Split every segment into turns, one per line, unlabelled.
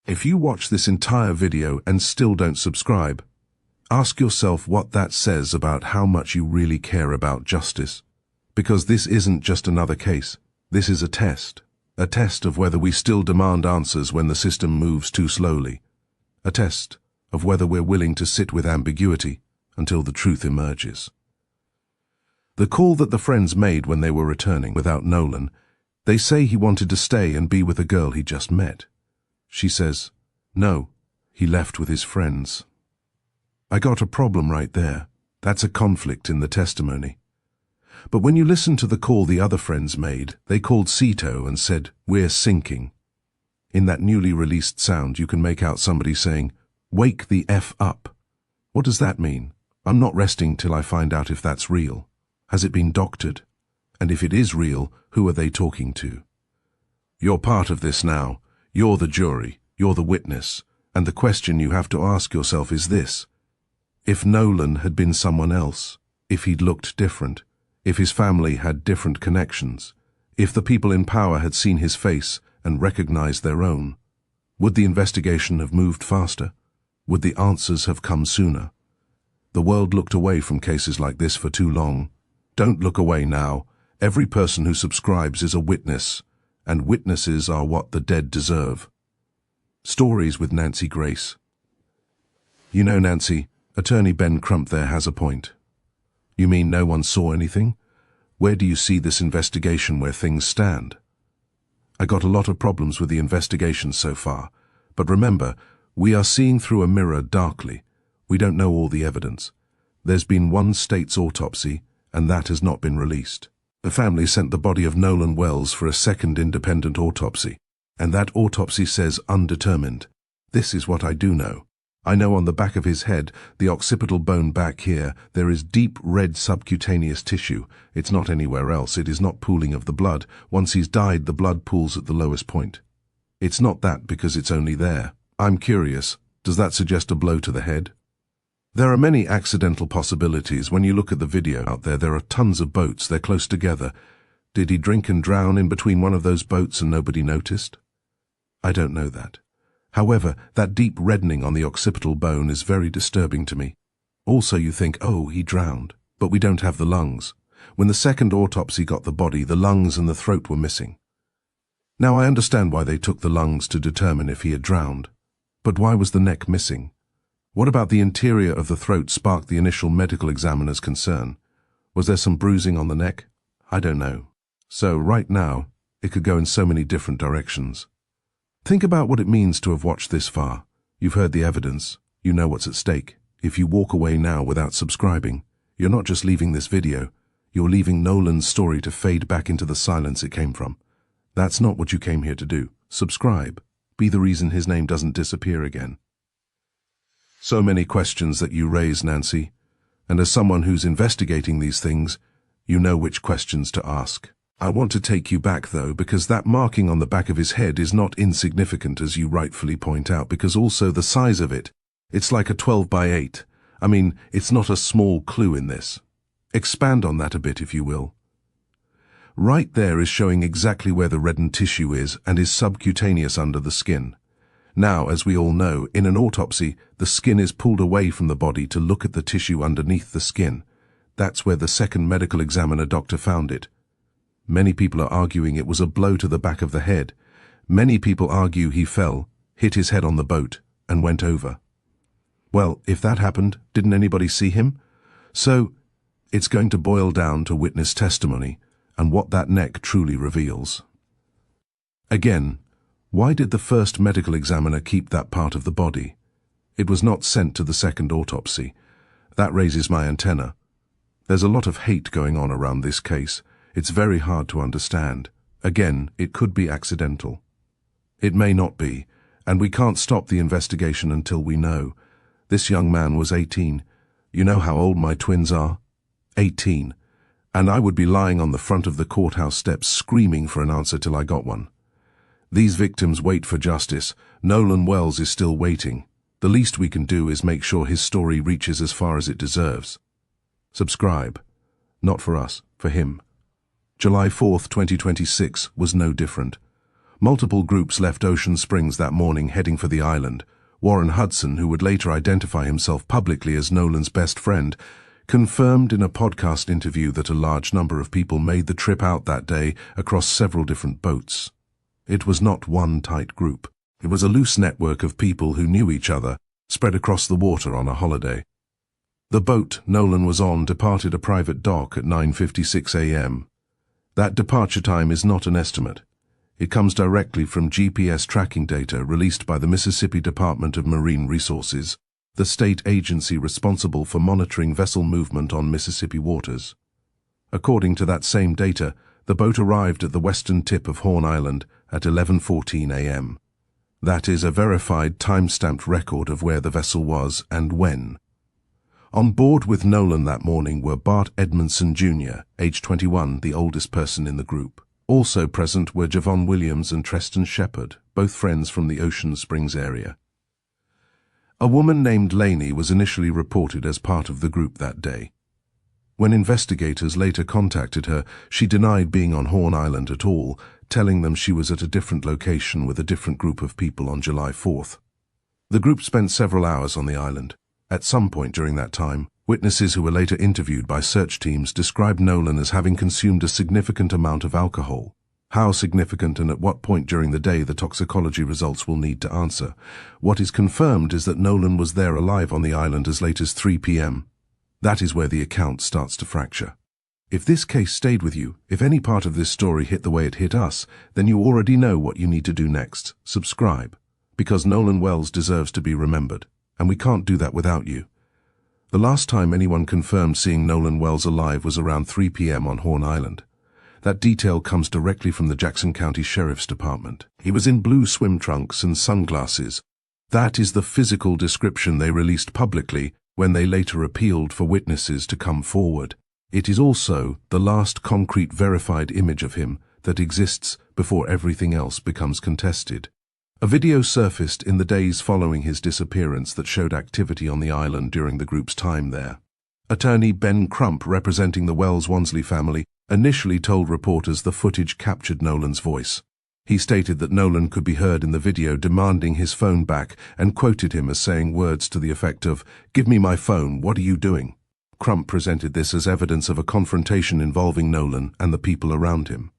If you watch this entire video and still don't subscribe, ask yourself what that says about how much you really care about justice. Because this isn't just another case. This is a test of whether we still demand answers when the system moves too slowly. A test of whether we're willing to sit with ambiguity until the truth emerges. The call that the friends made when they were returning without Nolan, they say he wanted to stay and be with a girl he just met. She says, no, he left with his friends. I got a problem right there. That's a conflict in the testimony. But when you listen to the call the other friends made, they called Ceto and said, we're sinking. In that newly released sound, you can make out somebody saying, wake the F up. What does that mean? I'm not resting till I find out if that's real. Has it been doctored? And if it is real, who are they talking to? You're part of this now. You're the jury. You're the witness. And the question you have to ask yourself is this. If Nolan had been someone else, if he'd looked different, if his family had different connections, if the people in power had seen his face and recognized their own, would the investigation have moved faster? Would the answers have come sooner? The world looked away from cases like this for too long. Don't look away now. Every person who subscribes is a witness, and witnesses are what the dead deserve. Stories with Nancy Grace. You know, Nancy, Attorney Ben Crump there has a point. You mean no one saw anything? Where do you see this investigation where things stand? I got a lot of problems with the investigation so far, but remember, we are seeing through a mirror darkly. We don't know all the evidence. There's been one state's autopsy, and that has not been released. The family sent the body of Nolan Wells for a second independent autopsy, and that autopsy says undetermined. This is what I do know. I know on the back of his head, the occipital bone back here, there is deep red subcutaneous tissue. It's not anywhere else. It is not pooling of the blood. Once he's died, the blood pools at the lowest point. It's not that because it's only there. I'm curious, does that suggest a blow to the head? There are many accidental possibilities. When you look at the video out there are tons of boats. They're close together. Did he drink and drown in between one of those boats and nobody noticed? I don't know that. However, that deep reddening on the occipital bone is very disturbing to me. Also, you think, oh, he drowned. But we don't have the lungs. When the second autopsy got the body, the lungs and the throat were missing. Now, I understand why they took the lungs to determine if he had drowned. But why was the neck missing? What about the interior of the throat sparked the initial medical examiner's concern? Was there some bruising on the neck? I don't know. So, right now, it could go in so many different directions. Think about what it means to have watched this far. You've heard the evidence. You know what's at stake. If you walk away now without subscribing, you're not just leaving this video, you're leaving Nolan's story to fade back into the silence it came from. That's not what you came here to do. Subscribe. Be the reason his name doesn't disappear again. So many questions that you raise, Nancy. And as someone who's investigating these things, you know which questions to ask. I want to take you back, though, because that marking on the back of his head is not insignificant, as you rightfully point out, because also the size of it. It's like a 12 by 8. I mean, it's not a small clue in this. Expand on that a bit, if you will. Right there is showing exactly where the reddened tissue is and is subcutaneous under the skin. Now, as we all know, in an autopsy, the skin is pulled away from the body to look at the tissue underneath the skin. That's where the second medical examiner doctor found it. Many people are arguing it was a blow to the back of the head. Many people argue he fell, hit his head on the boat, and went over. Well, if that happened, didn't anybody see him? So, it's going to boil down to witness testimony and what that neck truly reveals. Again, why did the first medical examiner keep that part of the body? It was not sent to the second autopsy. That raises my antenna. There's a lot of hate going on around this case. It's very hard to understand. Again, it could be accidental. It may not be, and we can't stop the investigation until we know. This young man was 18. You know how old my twins are? 18. And I would be lying on the front of the courthouse steps screaming for an answer till I got one. These victims wait for justice. Nolan Wells is still waiting. The least we can do is make sure his story reaches as far as it deserves. Subscribe. Not for us, for him. July 4th, 2026 was no different. Multiple groups left Ocean Springs that morning heading for the island. Warren Hudson, who would later identify himself publicly as Nolan's best friend, confirmed in a podcast interview that a large number of people made the trip out that day across several different boats. It was not one tight group. It was a loose network of people who knew each other, spread across the water on a holiday. The boat Nolan was on departed a private dock at 9:56 a.m. That departure time is not an estimate. It comes directly from GPS tracking data released by the Mississippi Department of Marine Resources, the state agency responsible for monitoring vessel movement on Mississippi waters. According to that same data, the boat arrived at the western tip of Horn Island at 11:14 a.m. That is a verified time-stamped record of where the vessel was and when. On board with Nolan that morning were Bart Edmondson Jr., age 21, the oldest person in the group. Also present were Javon Williams and Treston Shepard, both friends from the Ocean Springs area. A woman named Laney was initially reported as part of the group that day. When investigators later contacted her, she denied being on Horn Island at all, telling them she was at a different location with a different group of people on July 4th. The group spent several hours on the island. At some point during that time, witnesses who were later interviewed by search teams described Nolan as having consumed a significant amount of alcohol. How significant and at what point during the day the toxicology results will need to answer. What is confirmed is that Nolan was there alive on the island as late as 3 p.m. That is where the account starts to fracture. If this case stayed with you, if any part of this story hit the way it hit us, then you already know what you need to do next. Subscribe. Because Nolan Wells deserves to be remembered, and we can't do that without you. The last time anyone confirmed seeing Nolan Wells alive was around 3 p.m. on Horn Island. That detail comes directly from the Jackson County Sheriff's Department. He was in blue swim trunks and sunglasses. That is the physical description they released publicly when they later appealed for witnesses to come forward. It is also the last concrete verified image of him that exists before everything else becomes contested. A video surfaced in the days following his disappearance that showed activity on the island during the group's time there. Attorney Ben Crump, representing the Wells-Wansley family, initially told reporters the footage captured Nolan's voice. He stated that Nolan could be heard in the video demanding his phone back and quoted him as saying words to the effect of, "Give me my phone, what are you doing?" Crump presented this as evidence of a confrontation involving Nolan and the people around him.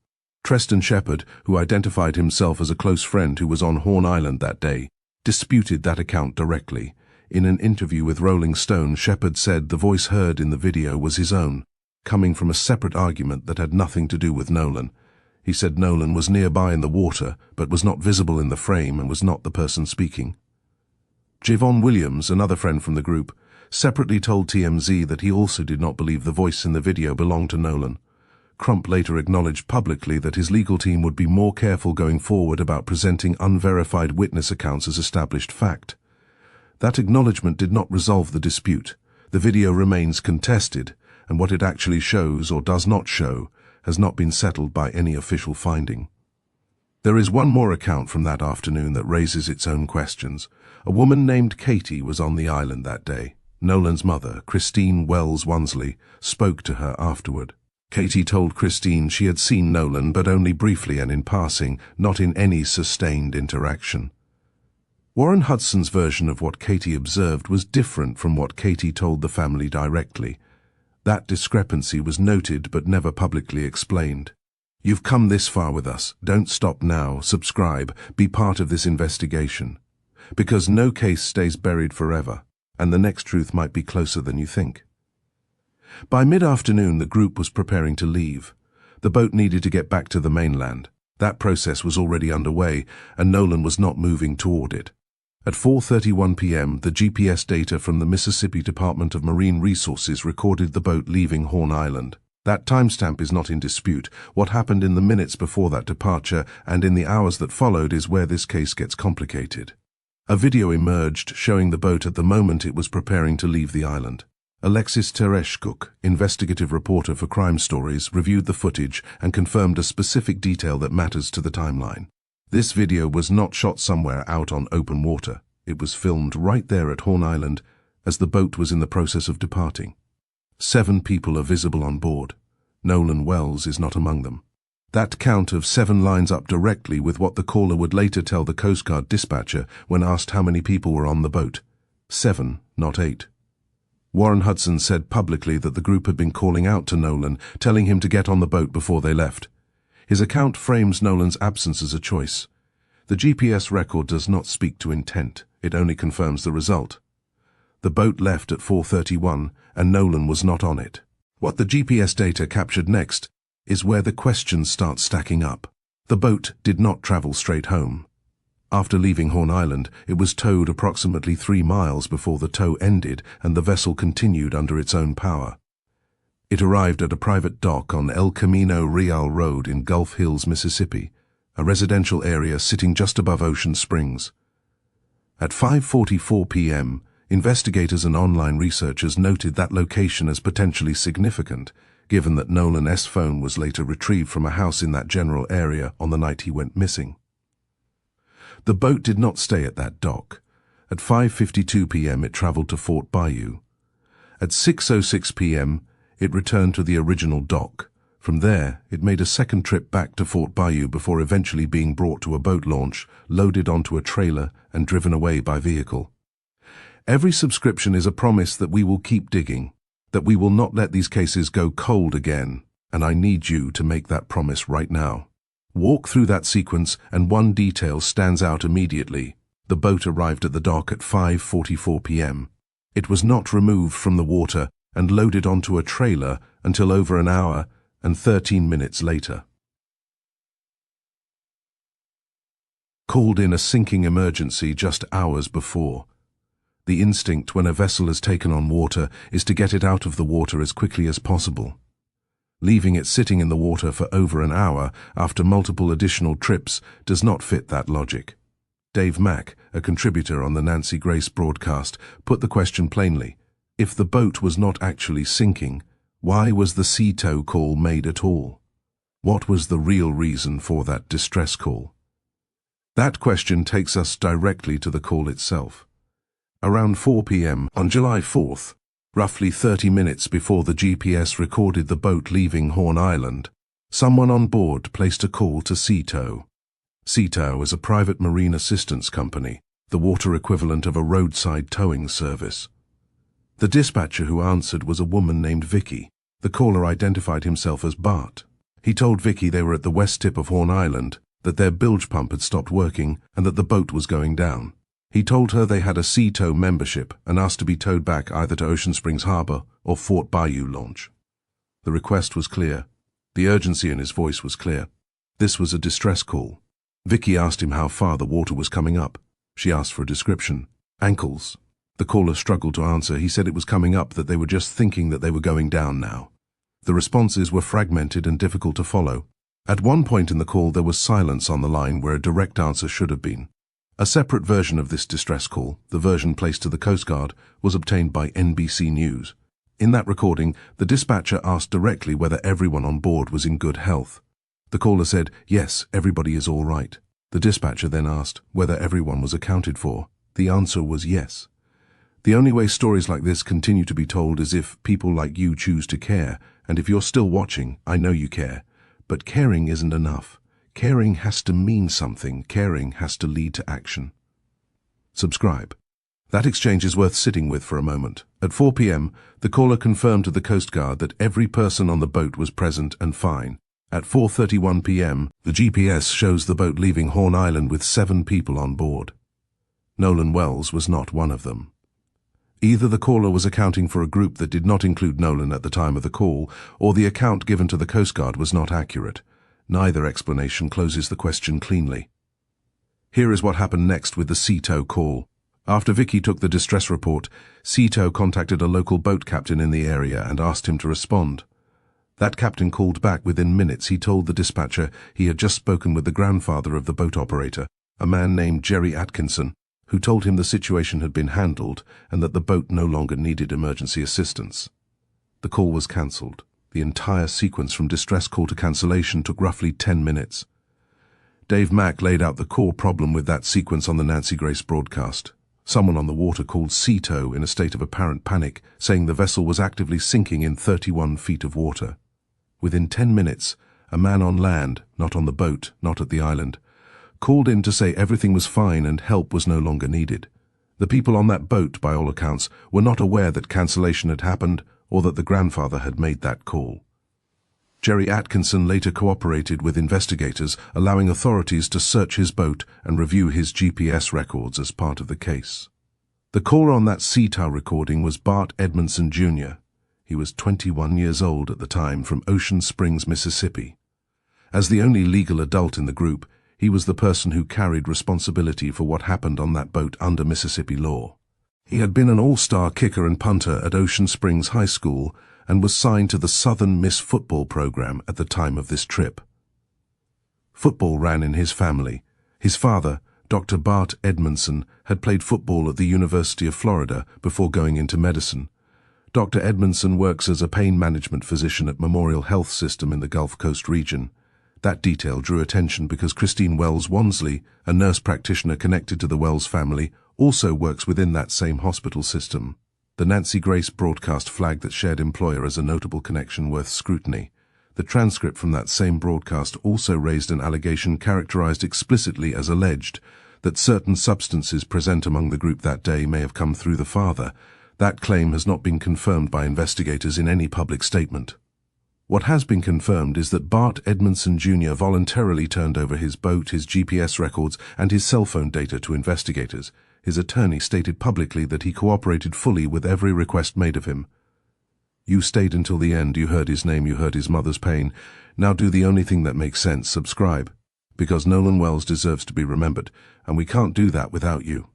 Treston Shepard, who identified himself as a close friend who was on Horn Island that day, disputed that account directly. In an interview with Rolling Stone, Shepard said the voice heard in the video was his own, coming from a separate argument that had nothing to do with Nolan. He said Nolan was nearby in the water, but was not visible in the frame and was not the person speaking. Javon Williams, another friend from the group, separately told TMZ that he also did not believe the voice in the video belonged to Nolan. Crump later acknowledged publicly that his legal team would be more careful going forward about presenting unverified witness accounts as established fact. That acknowledgement did not resolve the dispute. The video remains contested, and what it actually shows or does not show has not been settled by any official finding. There is one more account from that afternoon that raises its own questions. A woman named Katie was on the island that day. Nolan's mother, Christine Wells Wansley, spoke to her afterward. Katie told Christine she had seen Nolan, but only briefly and in passing, not in any sustained interaction. Warren Hudson's version of what Katie observed was different from what Katie told the family directly. That discrepancy was noted but never publicly explained. You've come this far with us. Don't stop now. Subscribe. Be part of this investigation. Because no case stays buried forever, and the next truth might be closer than you think. By mid-afternoon, the group was preparing to leave. The boat needed to get back to the mainland. That process was already underway, and Nolan was not moving toward it. At 4:31 p.m., the GPS data from the Mississippi Department of Marine Resources recorded the boat leaving Horn Island. That timestamp is not in dispute. What happened in the minutes before that departure and in the hours that followed is where this case gets complicated. A video emerged showing the boat at the moment it was preparing to leave the island. Alexis Tereshchuk, investigative reporter for Crime Stories, reviewed the footage and confirmed a specific detail that matters to the timeline. This video was not shot somewhere out on open water. It was filmed right there at Horn Island as the boat was in the process of departing. 7 people are visible on board. Nolan Wells is not among them. That count of 7 lines up directly with what the caller would later tell the Coast Guard dispatcher when asked how many people were on the boat. 7, not 8. Warren Hudson said publicly that the group had been calling out to Nolan, telling him to get on the boat before they left. His account frames Nolan's absence as a choice. The GPS record does not speak to intent, it only confirms the result. The boat left at 4:31 and Nolan was not on it. What the GPS data captured next is where the questions start stacking up. The boat did not travel straight home. After leaving Horn Island, it was towed approximately 3 miles before the tow ended and the vessel continued under its own power. It arrived at a private dock on El Camino Real Road in Gulf Hills, Mississippi, a residential area sitting just above Ocean Springs. At 5:44 p.m., investigators and online researchers noted that location as potentially significant, given that Nolan's phone was later retrieved from a house in that general area on the night he went missing. The boat did not stay at that dock. At 5:52 p.m. it traveled to Fort Bayou. At 6:06 p.m. it returned to the original dock. From there, it made a second trip back to Fort Bayou before eventually being brought to a boat launch, loaded onto a trailer, and driven away by vehicle. Every subscription is a promise that we will keep digging, that we will not let these cases go cold again, and I need you to make that promise right now. Walk through that sequence and one detail stands out immediately. The boat arrived at the dock at 5:44 p.m. It was not removed from the water and loaded onto a trailer until over an hour and 13 minutes later. Called in a sinking emergency just hours before. The instinct when a vessel is taken on water is to get it out of the water as quickly as possible. Leaving it sitting in the water for over an hour after multiple additional trips does not fit that logic. Dave Mack, a contributor on the Nancy Grace broadcast, put the question plainly. If the boat was not actually sinking, why was the sea tow call made at all? What was the real reason for that distress call? That question takes us directly to the call itself. Around 4 p.m. on July 4th, roughly 30 minutes before the GPS recorded the boat leaving Horn Island, someone on board placed a call to Sea Tow. Sea Tow is a private marine assistance company, the water equivalent of a roadside towing service. The dispatcher who answered was a woman named Vicky. The caller identified himself as Bart. He told Vicky they were at the west tip of Horn Island, that their bilge pump had stopped working and that the boat was going down. He told her they had a Sea Tow membership and asked to be towed back either to Ocean Springs Harbor or Fort Bayou launch. The request was clear. The urgency in his voice was clear. This was a distress call. Vicky asked him how far the water was coming up. She asked for a description. Ankles. The caller struggled to answer. He said it was coming up, that they were just thinking that they were going down now. The responses were fragmented and difficult to follow. At one point in the call there was silence on the line where a direct answer should have been. A separate version of this distress call, the version placed to the Coast Guard, was obtained by NBC News. In that recording, the dispatcher asked directly whether everyone on board was in good health. The caller said, "Yes, everybody is all right." The dispatcher then asked whether everyone was accounted for. The answer was yes. The only way stories like this continue to be told is if people like you choose to care, and if you're still watching, I know you care. But caring isn't enough. Caring has to mean something. Caring has to lead to action. Subscribe. That exchange is worth sitting with for a moment. At 4 p.m., the caller confirmed to the Coast Guard that every person on the boat was present and fine. At 4:31 p.m., the GPS shows the boat leaving Horn Island with 7 people on board. Nolan Wells was not one of them. Either the caller was accounting for a group that did not include Nolan at the time of the call, or the account given to the Coast Guard was not accurate. Neither explanation closes the question cleanly. Here is what happened next with the Sea Tow call. After Vicky took the distress report, Sea Tow contacted a local boat captain in the area and asked him to respond. That captain called back within minutes. He told the dispatcher he had just spoken with the grandfather of the boat operator, a man named Jerry Atkinson, who told him the situation had been handled and that the boat no longer needed emergency assistance. The call was cancelled. The entire sequence from distress call to cancellation took roughly 10 minutes. Dave Mack laid out the core problem with that sequence on the Nancy Grace broadcast. Someone on the water called Sea Tow in a state of apparent panic, saying the vessel was actively sinking in 31 feet of water. Within 10 minutes, a man on land, not on the boat, not at the island, called in to say everything was fine and help was no longer needed. The people on that boat, by all accounts, were not aware that cancellation had happened or that the grandfather had made that call. Jerry Atkinson later cooperated with investigators, allowing authorities to search his boat and review his GPS records as part of the case. The caller on that sea tow recording was Bart Edmondson, Jr. He was 21 years old at the time, from Ocean Springs, Mississippi. As the only legal adult in the group, he was the person who carried responsibility for what happened on that boat under Mississippi law. He had been an all-star kicker and punter at Ocean Springs High School and was signed to the Southern Miss football program at the time of this trip. Football ran in his family. His father, Dr. Bart Edmondson, had played football at the University of Florida before going into medicine. Dr. Edmondson works as a pain management physician at Memorial Health System in the Gulf Coast region. That detail drew attention because Christine Wells Wansley, a nurse practitioner connected to the Wells family, also works within that same hospital system. The Nancy Grace broadcast flagged that shared employer as a notable connection worth scrutiny. The transcript from that same broadcast also raised an allegation characterized explicitly as alleged that certain substances present among the group that day may have come through the father. That claim has not been confirmed by investigators in any public statement. What has been confirmed is that Bart Edmondson Jr. voluntarily turned over his boat, his GPS records, and his cell phone data to investigators. His attorney stated publicly that he cooperated fully with every request made of him. You stayed until the end, you heard his name, you heard his mother's pain. Now do the only thing that makes sense, subscribe. Because Nolan Wells deserves to be remembered, and we can't do that without you.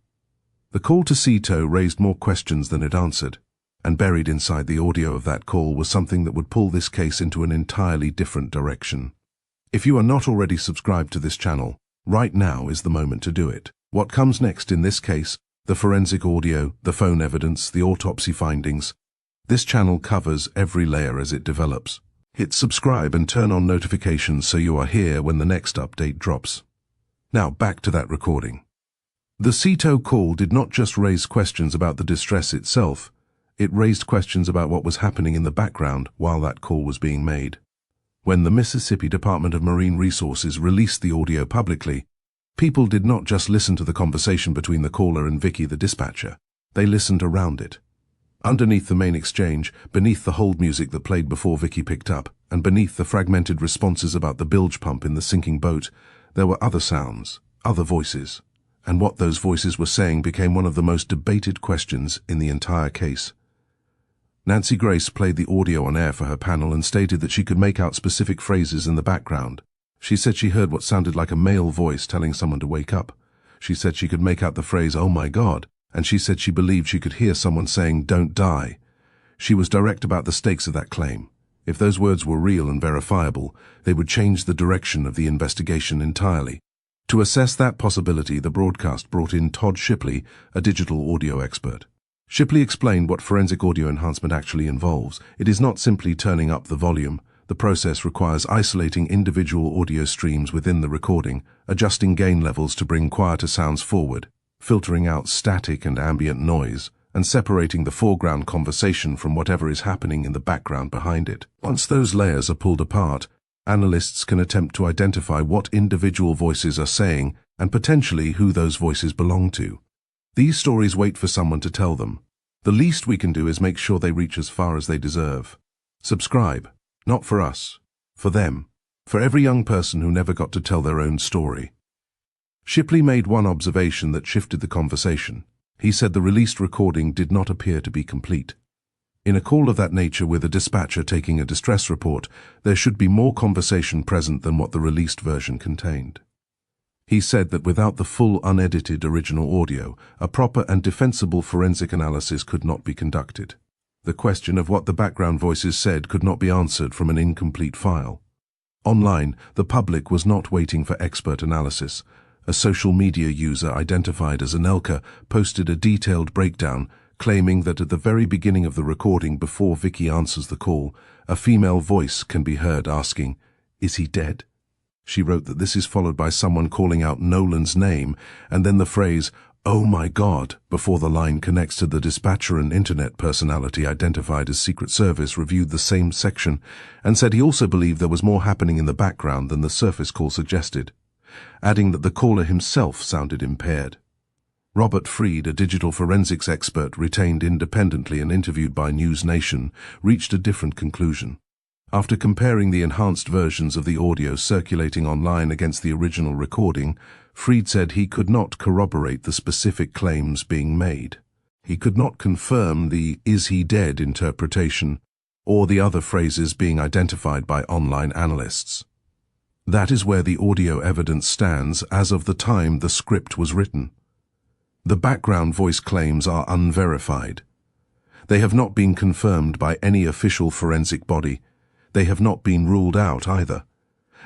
The call to sea tow raised more questions than it answered, and buried inside the audio of that call was something that would pull this case into an entirely different direction. If you are not already subscribed to this channel, right now is the moment to do it. What comes next in this case, the forensic audio, the phone evidence, the autopsy findings. This channel covers every layer as it develops. Hit subscribe and turn on notifications so you are here when the next update drops. Now back to that recording. The sea tow call did not just raise questions about the distress itself, it raised questions about what was happening in the background while that call was being made. When the Mississippi Department of Marine Resources released the audio publicly, people did not just listen to the conversation between the caller and Vicky the dispatcher, they listened around it. Underneath the main exchange, beneath the hold music that played before Vicky picked up, and beneath the fragmented responses about the bilge pump in the sinking boat, there were other sounds, other voices, and what those voices were saying became one of the most debated questions in the entire case. Nancy Grace played the audio on air for her panel and stated that she could make out specific phrases in the background. She said she heard what sounded like a male voice telling someone to wake up. She said she could make out the phrase, "Oh my God," and she said she believed she could hear someone saying, "Don't die." She was direct about the stakes of that claim. If those words were real and verifiable, they would change the direction of the investigation entirely. To assess that possibility, the broadcast brought in Todd Shipley, a digital audio expert. Shipley explained what forensic audio enhancement actually involves. It is not simply turning up the volume. The process requires isolating individual audio streams within the recording, adjusting gain levels to bring quieter sounds forward, filtering out static and ambient noise, and separating the foreground conversation from whatever is happening in the background behind it. Once those layers are pulled apart, analysts can attempt to identify what individual voices are saying and potentially who those voices belong to. These stories wait for someone to tell them. The least we can do is make sure they reach as far as they deserve. Subscribe. Not for us. For them. For every young person who never got to tell their own story. Shipley made one observation that shifted the conversation. He said the released recording did not appear to be complete. In a call of that nature with a dispatcher taking a distress report, there should be more conversation present than what the released version contained. He said that without the full unedited original audio, a proper and defensible forensic analysis could not be conducted. The question of what the background voices said could not be answered from an incomplete file. Online, the public was not waiting for expert analysis. A social media user identified as Anelka posted a detailed breakdown, claiming that at the very beginning of the recording, before Vicky answers the call, a female voice can be heard asking, "Is he dead?" She wrote that this is followed by someone calling out Nolan's name, and then the phrase, "Oh my God," before the line connects to the dispatcher. An internet personality identified as Secret Service reviewed the same section and said he also believed there was more happening in the background than the surface call suggested, adding that the caller himself sounded impaired. Robert Freed, a digital forensics expert retained independently and interviewed by News Nation, reached a different conclusion. After comparing the enhanced versions of the audio circulating online against the original recording, Freed said he could not corroborate the specific claims being made. He could not confirm the "is he dead" interpretation or the other phrases being identified by online analysts. That is where the audio evidence stands as of the time the script was written. The background voice claims are unverified. They have not been confirmed by any official forensic body. They have not been ruled out either.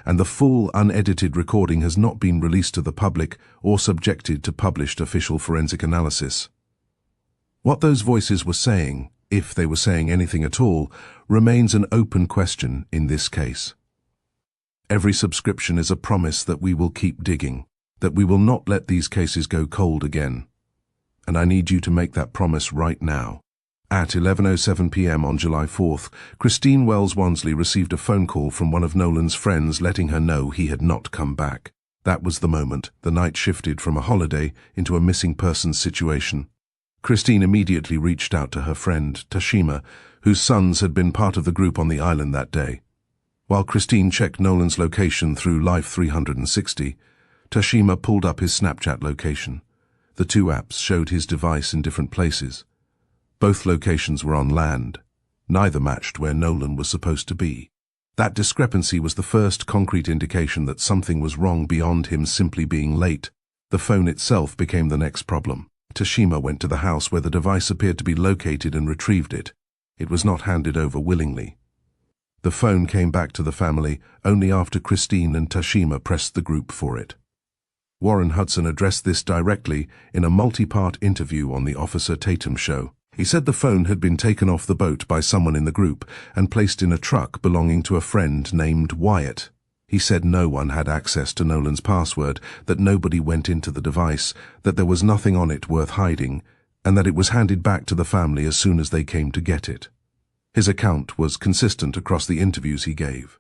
And the full, unedited recording has not been released to the public or subjected to published official forensic analysis. What those voices were saying, if they were saying anything at all, remains an open question in this case. Every subscription is a promise that we will keep digging, that we will not let these cases go cold again. And I need you to make that promise right now. At 11:07 p.m. on July 4th, Christine Wells Wansley received a phone call from one of Nolan's friends letting her know he had not come back. That was the moment the night shifted from a holiday into a missing persons situation. Christine immediately reached out to her friend, Tashima, whose sons had been part of the group on the island that day. While Christine checked Nolan's location through Life 360, Tashima pulled up his Snapchat location. The two apps showed his device in different places. Both locations were on land. Neither matched where Nolan was supposed to be. That discrepancy was the first concrete indication that something was wrong beyond him simply being late. The phone itself became the next problem. Tashima went to the house where the device appeared to be located and retrieved it. It was not handed over willingly. The phone came back to the family only after Christine and Tashima pressed the group for it. Warren Hudson addressed this directly in a multi-part interview on the Officer Tatum show. He said the phone had been taken off the boat by someone in the group and placed in a truck belonging to a friend named Wyatt. He said no one had access to Nolan's password, that nobody went into the device, that there was nothing on it worth hiding, and that it was handed back to the family as soon as they came to get it. His account was consistent across the interviews he gave.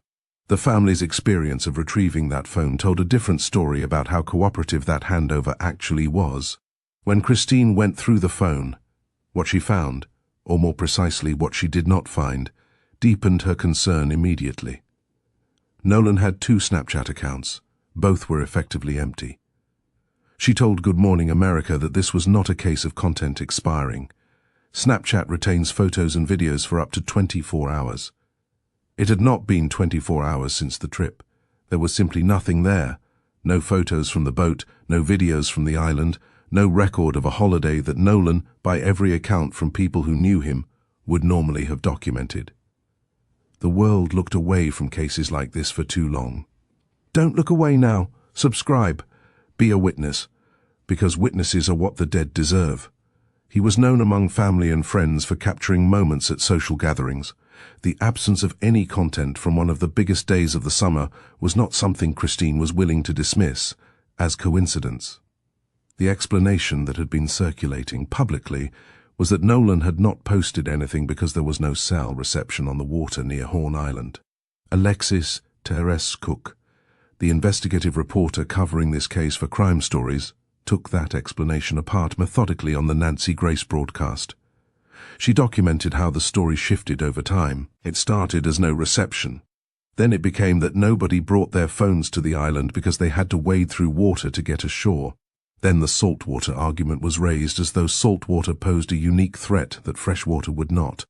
The family's experience of retrieving that phone told a different story about how cooperative that handover actually was. When Christine went through the phone, what she found, or more precisely what she did not find, deepened her concern immediately. Nolan had 2 Snapchat accounts. Both were effectively empty. She told Good Morning America that this was not a case of content expiring. Snapchat retains photos and videos for up to 24 hours. It had not been 24 hours since the trip. There was simply nothing there. No photos from the boat, no videos from the island, no record of a holiday that Nolan, by every account from people who knew him, would normally have documented. The world looked away from cases like this for too long. Don't look away now. Subscribe. Be a witness. Because witnesses are what the dead deserve. He was known among family and friends for capturing moments at social gatherings. The absence of any content from one of the biggest days of the summer was not something Christine was willing to dismiss as coincidence. The explanation that had been circulating publicly was that Nolan had not posted anything because there was no cell reception on the water near Horn Island. Alexis Teres-Cook, the investigative reporter covering this case for Crime Stories, took that explanation apart methodically on the Nancy Grace broadcast. She documented how the story shifted over time. It started as no reception. Then it became that nobody brought their phones to the island because they had to wade through water to get ashore. Then the saltwater argument was raised as though saltwater posed a unique threat that freshwater would not.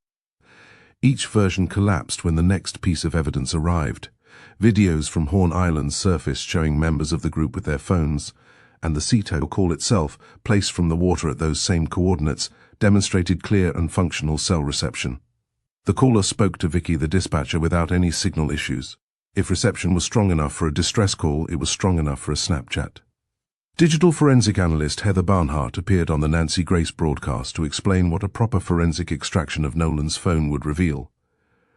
Each version collapsed when the next piece of evidence arrived. Videos from Horn Island surfaced showing members of the group with their phones, and the CETO call itself, placed from the water at those same coordinates, demonstrated clear and functional cell reception. The caller spoke to Vicky, the dispatcher, without any signal issues. If reception was strong enough for a distress call, it was strong enough for a Snapchat. Digital forensic analyst Heather Barnhart appeared on the Nancy Grace broadcast to explain what a proper forensic extraction of Nolan's phone would reveal.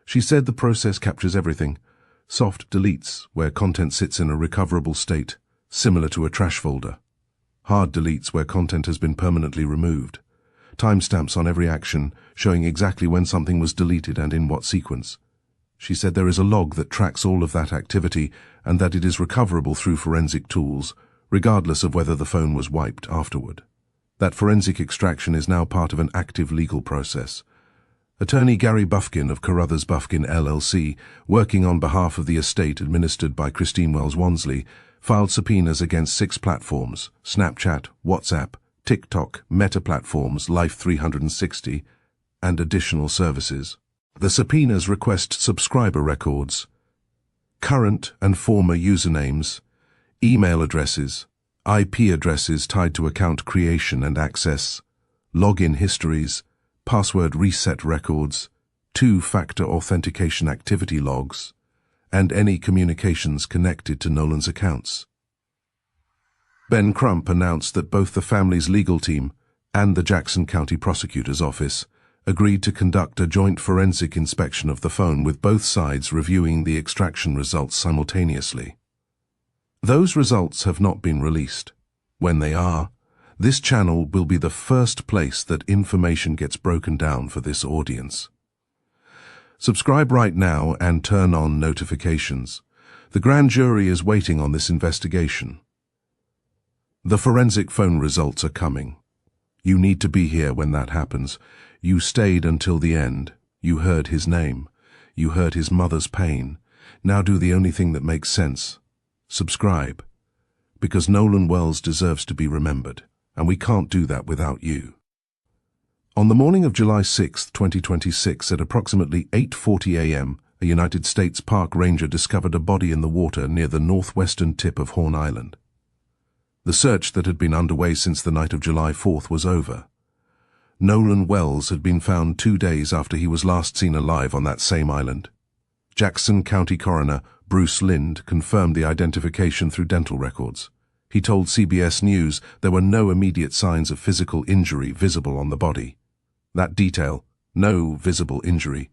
She said the process captures everything. Soft deletes, where content sits in a recoverable state, similar to a trash folder. hard deletes where content has been permanently removed, timestamps on every action showing exactly when something was deleted and in what sequence. She said there is a log that tracks all of that activity and that it is recoverable through forensic tools, regardless of whether the phone was wiped afterward. That forensic extraction is now part of an active legal process. Attorney Gary Bufkin of Carruthers Bufkin LLC, working on behalf of the estate administered by Christine Wells Wansley, filed subpoenas against 6 platforms: Snapchat, WhatsApp, TikTok, Meta Platforms, Life 360, and additional services. The subpoenas request subscriber records, current and former usernames, email addresses, IP addresses tied to account creation and access, login histories, password reset records, 2-factor authentication activity logs, and any communications connected to Nolan's accounts. Ben Crump announced that both the family's legal team and the Jackson County Prosecutor's Office agreed to conduct a joint forensic inspection of the phone, with both sides reviewing the extraction results simultaneously. Those results have not been released. When they are, this channel will be the first place that information gets broken down for this audience. Subscribe right now and turn on notifications. The grand jury is waiting on this investigation. The forensic phone results are coming. You need to be here when that happens. You stayed until the end. You heard his name. You heard his mother's pain. Now do the only thing that makes sense. Subscribe. Because Nolan Wells deserves to be remembered, and we can't do that without you. On the morning of July 6, 2026, at approximately 8:40 a.m., a United States Park Ranger discovered a body in the water near the northwestern tip of Horn Island. The search that had been underway since the night of July 4th was over. Nolan Wells had been found 2 days after he was last seen alive on that same island. Jackson County Coroner Bruce Lind confirmed the identification through dental records. He told CBS News there were no immediate signs of physical injury visible on the body. That detail, no visible injury,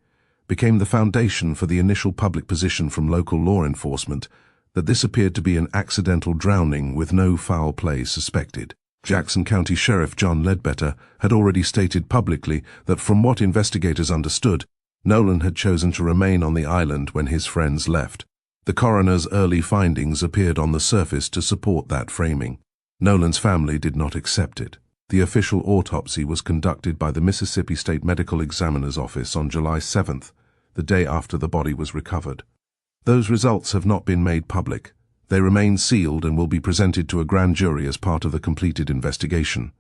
became the foundation for the initial public position from local law enforcement that this appeared to be an accidental drowning with no foul play suspected. Jackson County Sheriff John Ledbetter had already stated publicly that from what investigators understood, Nolan had chosen to remain on the island when his friends left. The coroner's early findings appeared on the surface to support that framing. Nolan's family did not accept it. The official autopsy was conducted by the Mississippi State Medical Examiner's Office on July 7th, the day after the body was recovered. Those results have not been made public. They remain sealed and will be presented to a grand jury as part of the completed investigation.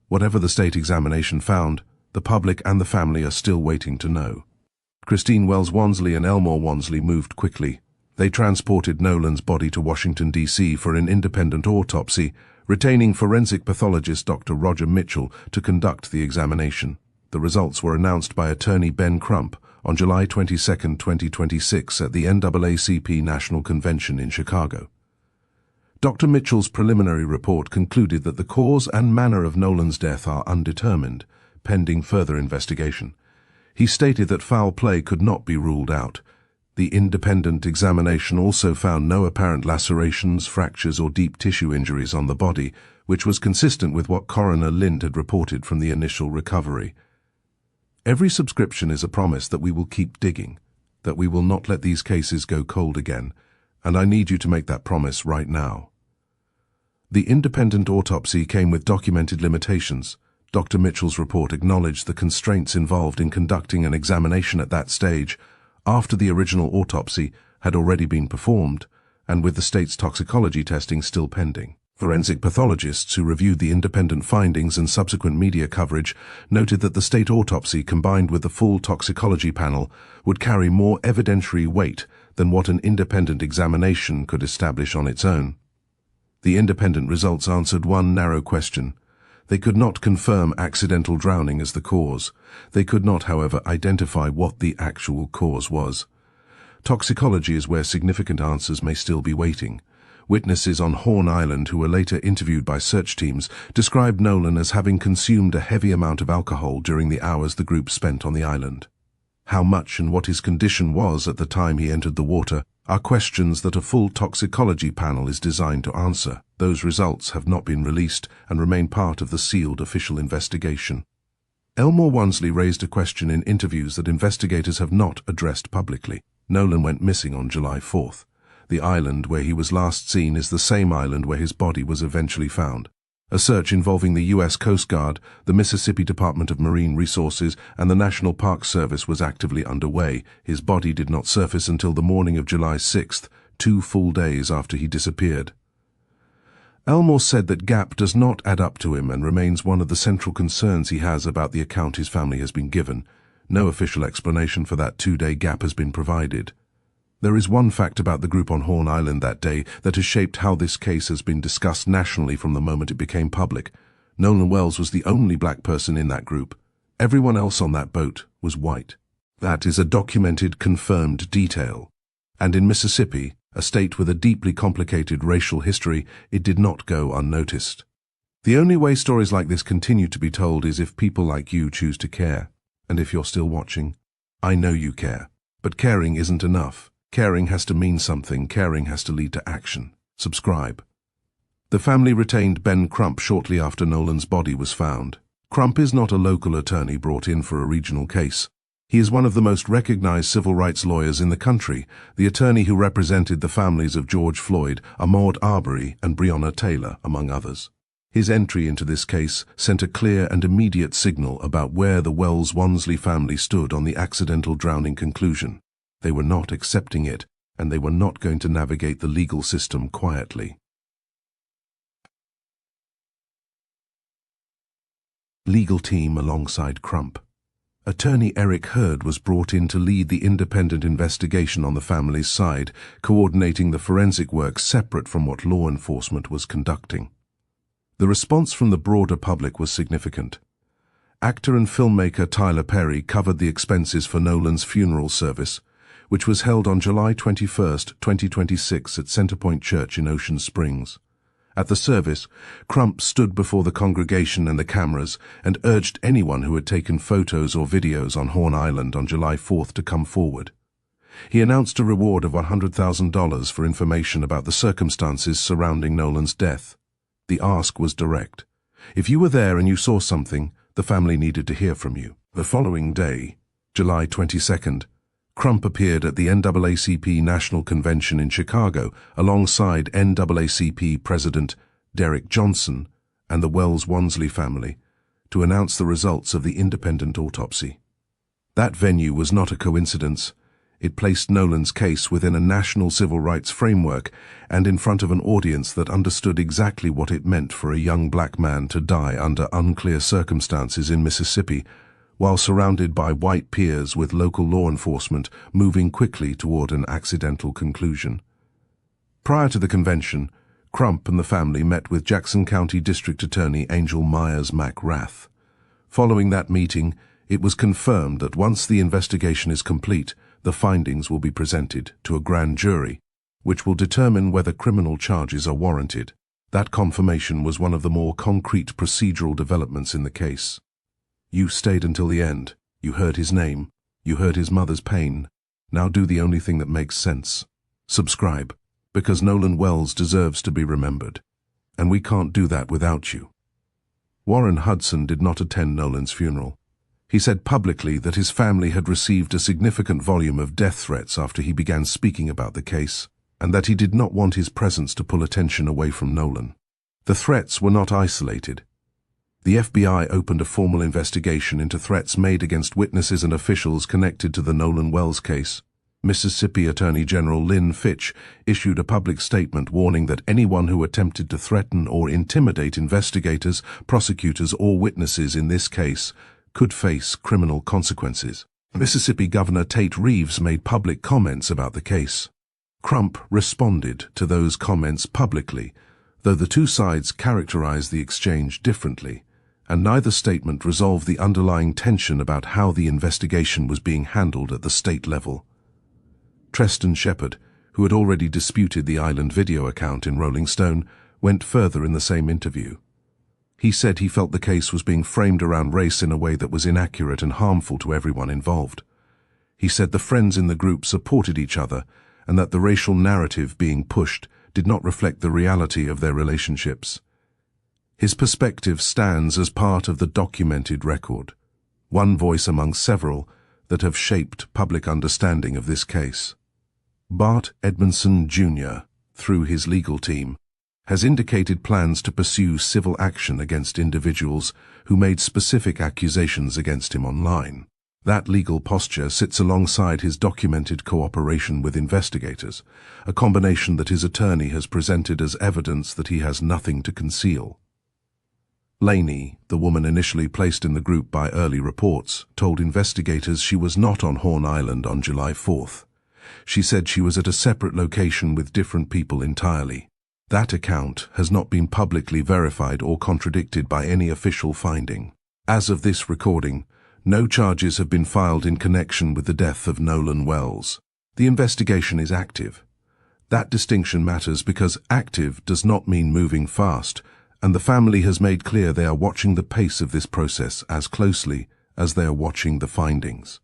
Whatever the state examination found, the public and the family are still waiting to know. Christine Wells Wansley and Elmore Wansley moved quickly. They transported Nolan's body to Washington, D.C. for an independent autopsy, retaining forensic pathologist Dr. Roger Mitchell to conduct the examination. The results were announced by attorney Ben Crump on July 22, 2026 at the NAACP National Convention in Chicago. Dr. Mitchell's preliminary report concluded that the cause and manner of Nolan's death are undetermined, pending further investigation. He stated that foul play could not be ruled out. The independent examination also found no apparent lacerations, fractures, or deep tissue injuries on the body, which was consistent with what Coroner Lind had reported from the initial recovery. Every subscription is a promise that we will keep digging, that we will not let these cases go cold again, and I need you to make that promise right now. The independent autopsy came with documented limitations. Dr. Mitchell's report acknowledged the constraints involved in conducting an examination at that stage, after the original autopsy had already been performed, and with the state's toxicology testing still pending. Forensic pathologists who reviewed the independent findings and subsequent media coverage noted that the state autopsy combined with the full toxicology panel would carry more evidentiary weight than what an independent examination could establish on its own. The independent results answered one narrow question. They could not confirm accidental drowning as the cause. They could not, however, identify what the actual cause was. Toxicology is where significant answers may still be waiting. Witnesses on Horn Island who were later interviewed by search teams described Nolan as having consumed a heavy amount of alcohol during the hours the group spent on the island. How much and what his condition was at the time he entered the water are questions that a full toxicology panel is designed to answer. Those results have not been released and remain part of the sealed official investigation. Elmore Wansley raised a question in interviews that investigators have not addressed publicly. Nolan went missing on July 4th. The island where he was last seen is the same island where his body was eventually found. A search involving the U.S. Coast Guard, the Mississippi Department of Marine Resources, and the National Park Service was actively underway. His body did not surface until the morning of July 6th, 2 full days after he disappeared. Elmore said that gap does not add up to him and remains one of the central concerns he has about the account his family has been given. No official explanation for that 2-day gap has been provided. There is one fact about the group on Horn Island that day that has shaped how this case has been discussed nationally from the moment it became public. Nolan Wells was the only black person in that group. Everyone else on that boat was white. That is a documented, confirmed detail. And in Mississippi, a state with a deeply complicated racial history, it did not go unnoticed. The only way stories like this continue to be told is if people like you choose to care. And if you're still watching, I know you care. But caring isn't enough. Caring has to mean something. Caring has to lead to action. Subscribe. The family retained Ben Crump shortly after Nolan's body was found. Crump is not a local attorney brought in for a regional case. He is one of the most recognized civil rights lawyers in the country, the attorney who represented the families of George Floyd, Ahmaud Arbery, and Breonna Taylor, among others. His entry into this case sent a clear and immediate signal about where the Wells-Wansley family stood on the accidental drowning conclusion. They were not accepting it, and they were not going to navigate the legal system quietly. Legal team alongside Crump. Attorney Eric Hurd was brought in to lead the independent investigation on the family's side, coordinating the forensic work separate from what law enforcement was conducting. The response from the broader public was significant. Actor and filmmaker Tyler Perry covered the expenses for Nolan's funeral service, which was held on July 21, 2026 at Centerpoint Church in Ocean Springs. At the service, Crump stood before the congregation and the cameras and urged anyone who had taken photos or videos on Horn Island on July 4th to come forward. He announced a reward of $100,000 for information about the circumstances surrounding Nolan's death. The ask was direct. If you were there and you saw something, the family needed to hear from you. The following day, July 22nd, Crump appeared at the NAACP National Convention in Chicago alongside NAACP President Derek Johnson and the Wells-Wansley family to announce the results of the independent autopsy. That venue was not a coincidence. It placed Nolan's case within a national civil rights framework and in front of an audience that understood exactly what it meant for a young black man to die under unclear circumstances in Mississippi, while surrounded by white peers with local law enforcement moving quickly toward an accidental conclusion. Prior to the convention, Crump and the family met with Jackson County District Attorney Angel Myers McRath. Following that meeting, it was confirmed that once the investigation is complete, the findings will be presented to a grand jury, which will determine whether criminal charges are warranted. That confirmation was one of the more concrete procedural developments in the case. You stayed until the end. You heard his name. You heard his mother's pain. Now do the only thing that makes sense. Subscribe, because Nolan Wells deserves to be remembered. And we can't do that without you. Warren Hudson did not attend Nolan's funeral. He said publicly that his family had received a significant volume of death threats after he began speaking about the case, and that he did not want his presence to pull attention away from Nolan. The threats were not isolated. The FBI opened a formal investigation into threats made against witnesses and officials connected to the Nolan Wells case. Mississippi Attorney General Lynn Fitch issued a public statement warning that anyone who attempted to threaten or intimidate investigators, prosecutors, or witnesses in this case could face criminal consequences. Mississippi Governor Tate Reeves made public comments about the case. Crump responded to those comments publicly, though the two sides characterized the exchange differently, and neither statement resolved the underlying tension about how the investigation was being handled at the state level. Treston Shepard, who had already disputed the island video account in Rolling Stone, went further in the same interview. He said he felt the case was being framed around race in a way that was inaccurate and harmful to everyone involved. He said the friends in the group supported each other and that the racial narrative being pushed did not reflect the reality of their relationships. His perspective stands as part of the documented record, one voice among several that have shaped public understanding of this case. Bart Edmondson Jr., through his legal team, has indicated plans to pursue civil action against individuals who made specific accusations against him online. That legal posture sits alongside his documented cooperation with investigators, a combination that his attorney has presented as evidence that he has nothing to conceal. Lainey, the woman initially placed in the group by early reports, told investigators she was not on Horn Island on July 4th. She said she was at a separate location with different people entirely. That account has not been publicly verified or contradicted by any official finding. As of this recording, no charges have been filed in connection with the death of Nolan Wells. The investigation is active. That distinction matters because active does not mean moving fast, and the family has made clear they are watching the pace of this process as closely as they are watching the findings.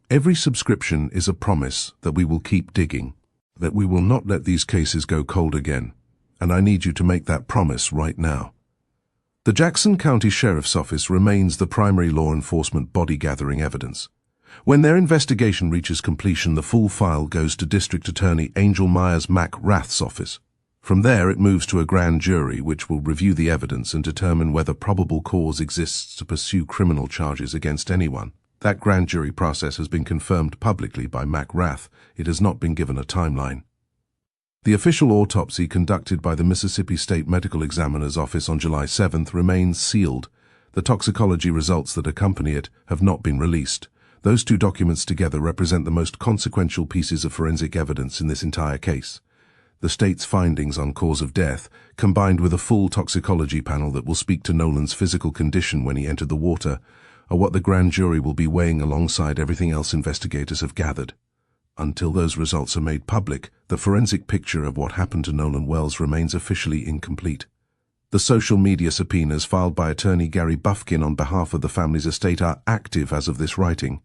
Every subscription is a promise that we will keep digging, that we will not let these cases go cold again, and I need you to make that promise right now. The Jackson County Sheriff's Office remains the primary law enforcement body gathering evidence. When their investigation reaches completion, the full file goes to District Attorney Angel Myers McRath's office. From there, it moves to a grand jury, which will review the evidence and determine whether probable cause exists to pursue criminal charges against anyone. That grand jury process has been confirmed publicly by McRath. It has not been given a timeline. The official autopsy conducted by the Mississippi State Medical Examiner's Office on July 7th remains sealed. The toxicology results that accompany it have not been released. Those two documents together represent the most consequential pieces of forensic evidence in this entire case. The state's findings on cause of death, combined with a full toxicology panel that will speak to Nolan's physical condition when he entered the water, are what the grand jury will be weighing alongside everything else investigators have gathered. Until those results are made public, the forensic picture of what happened to Nolan Wells remains officially incomplete. The social media subpoenas filed by attorney Gary Bufkin on behalf of the family's estate are active as of this writing.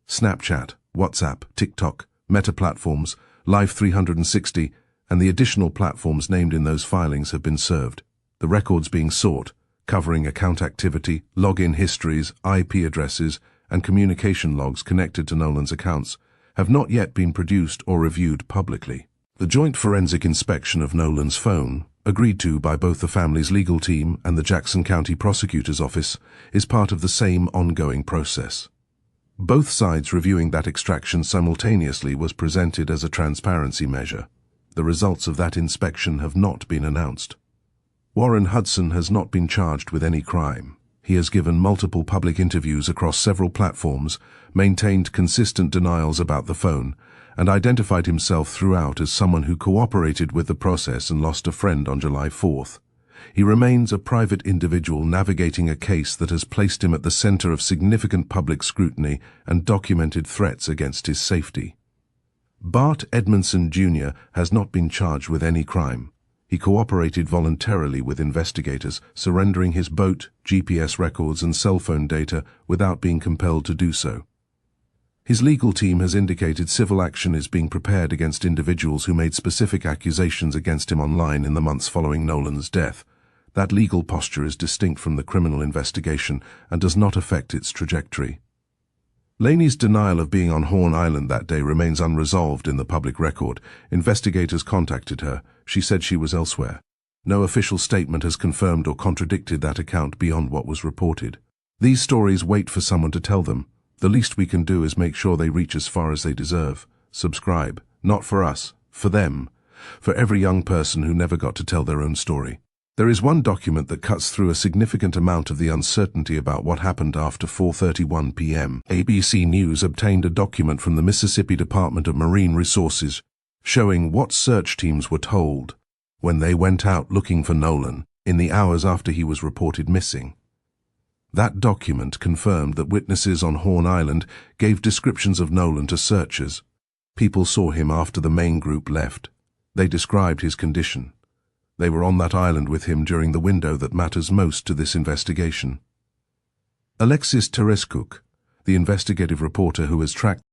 Snapchat, WhatsApp, TikTok, Meta platforms, Live 360, and the additional platforms named in those filings have been served. The records being sought, covering account activity, login histories, IP addresses, and communication logs connected to Nolan's accounts, have not yet been produced or reviewed publicly. The joint forensic inspection of Nolan's phone, agreed to by both the family's legal team and the Jackson County Prosecutor's Office, is part of the same ongoing process. Both sides reviewing that extraction simultaneously was presented as a transparency measure. The results of that inspection have not been announced. Warren Hudson has not been charged with any crime. He has given multiple public interviews across several platforms, maintained consistent denials about the phone, and identified himself throughout as someone who cooperated with the process and lost a friend on July 4th. He remains a private individual navigating a case that has placed him at the center of significant public scrutiny and documented threats against his safety. Bart Edmondson Jr. has not been charged with any crime. He cooperated voluntarily with investigators, surrendering his boat, GPS records, and cell phone data without being compelled to do so. His legal team has indicated civil action is being prepared against individuals who made specific accusations against him online in the months following Nolan's death. That legal posture is distinct from the criminal investigation and does not affect its trajectory. Lainey's denial of being on Horn Island that day remains unresolved in the public record. Investigators contacted her. She said she was elsewhere. No official statement has confirmed or contradicted that account beyond what was reported. These stories wait for someone to tell them. The least we can do is make sure they reach as far as they deserve. Subscribe. Not for us. For them. For every young person who never got to tell their own story. There is one document that cuts through a significant amount of the uncertainty about what happened after 4:31 p.m. ABC News obtained a document from the Mississippi Department of Marine Resources showing what search teams were told when they went out looking for Nolan in the hours after he was reported missing. That document confirmed that witnesses on Horn Island gave descriptions of Nolan to searchers. People saw him after the main group left. They described his condition. They were on that island with him during the window that matters most to this investigation. Alexis Tereskuk, the investigative reporter who has tracked